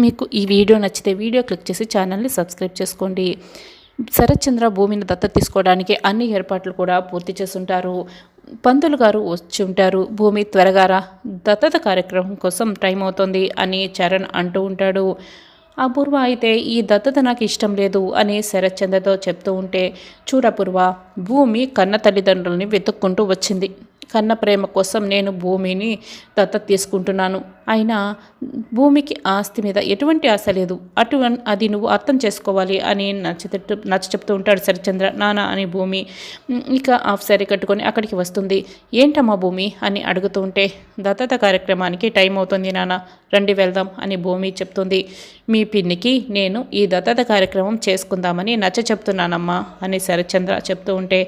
మీకు ఈ వీడియో నచ్చితే వీడియో క్లిక్ చేసి ఛానల్ని సబ్స్క్రైబ్ చేసుకోండి. శరత్ చంద్ర భూమిని దత్తత తీసుకోవడానికి అన్ని ఏర్పాట్లు కూడా పూర్తి చేస్తుంటారు. పంతులు గారు వచ్చి ఉంటారు. భూమి త్వరగా రా, దత్తత కార్యక్రమం కోసం టైం అవుతుంది అని చరణ్ అంటూ ఉంటాడు. అపూర్వ అయితే ఈ దత్తత నాకు ఇష్టం లేదు అని శరత్ చంద్రతో చెప్తూ ఉంటే, చూడపూర్వ, భూమి కన్న తల్లిదండ్రులని వెతుక్కుంటూ వచ్చింది. కన్న ప్రేమ కోసం నేను భూమిని దత్తత తీసుకుంటున్నాను. అయినా భూమికి ఆస్తి మీద ఎటువంటి ఆశ లేదు. అది నువ్వు అర్థం చేసుకోవాలి అని నచ్చ చెప్తూ ఉంటాడు శరత్చంద్ర. నాన్న అని భూమి ఇక హాఫ్ సారీ కట్టుకొని అక్కడికి వస్తుంది. ఏంటమ్మా భూమి అని అడుగుతూ ఉంటే, దత్తత కార్యక్రమానికి టైం అవుతుంది నాన్న, రండి వెళ్దాం అని భూమి చెప్తుంది. మీ పిన్నికి నేను ఈ దత్తత కార్యక్రమం చేసుకుందామని నచ్చ చెప్తున్నానమ్మా అని శరత్చంద్ర చెప్తూ ఉంటే,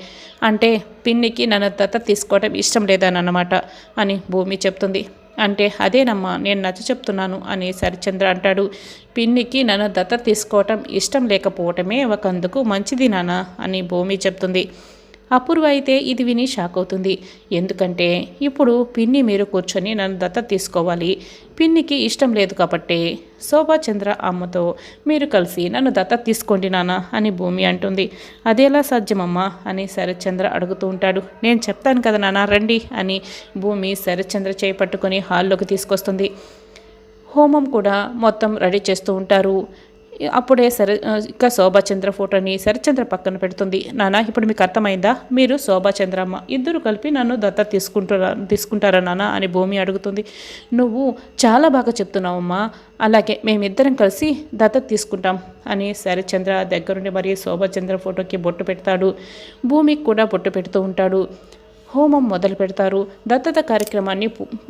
అంటే పిన్నికి నన్ను దత్తత తీసుకోవడం ఇష్టం లేదన్నమాట అని భూమి చెప్తుంది. అంటే అదేనమ్మా నేను నచ్చ చెప్తున్నాను అని శరత్చంద్ర అంటాడు. పిన్నికి నన్ను దత్తత తీసుకోవటం ఇష్టం లేకపోవటమే ఒకందుకు మంచిది నాన్న అని భూమి చెప్తుంది. అపూర్వ అయితే ఇది విని షాక్ అవుతుంది. ఎందుకంటే ఇప్పుడు పిన్ని మీరు కూర్చొని నన్ను దత్తత తీసుకోవాలి, పిన్నికి ఇష్టం లేదు కాబట్టి శోభాచంద్ర అమ్మతో మీరు కలిసి నన్ను దత్తత తీసుకోండి నాన్న అని భూమి అంటుంది. అదేలా సాధ్యమమ్మా అని శరత్చంద్ర అడుగుతూ ఉంటాడు. నేను చెప్తాను కదా నాన్న, రండి అని భూమి శరత్చంద్ర చేయి పట్టుకొని హాల్లోకి తీసుకొస్తుంది. హోమం కూడా మొత్తం రెడీ చేస్తూ ఉంటారు. అప్పుడే ఇక శోభాచంద్ర ఫోటోని శరత్చంద్ర పక్కన పెడుతుంది. నాన్న, ఇప్పుడు మీకు అర్థమైందా? మీరు శోభాచంద్రమ్మ ఇద్దరు కలిపి నన్ను దత్తత తీసుకుంటారా నాన్న అని భూమి అడుగుతుంది. నువ్వు చాలా బాగా చెప్తున్నావమ్మా, అలాగే మేమిద్దరం కలిసి దత్తత తీసుకుంటాం అని శరత్చంద్ర దగ్గరుండి మరి శోభాచంద్ర ఫోటోకి బొట్టు పెడతాడు. భూమికి కూడా బొట్టు పెడుతూ ఉంటాడు. హోమం మొదలు పెడతారు. దత్తత కార్యక్రమాన్ని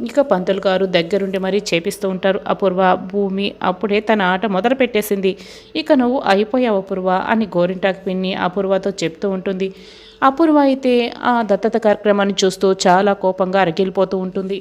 ఇక పంతులు గారు దగ్గరుండి మరీ చేపిస్తూ ఉంటారు. అపూర్వ భూమి అప్పుడే తన ఆట మొదలు పెట్టేసింది. ఇక నువ్వు అయిపోయావు అపూర్వ అని గోరింటాకు పిన్ని అపూర్వతో చెప్తూ ఉంటుంది. అపూర్వ అయితే ఆ దత్తత కార్యక్రమాన్ని చూస్తూ చాలా కోపంగా అరగిలిపోతూ ఉంటుంది.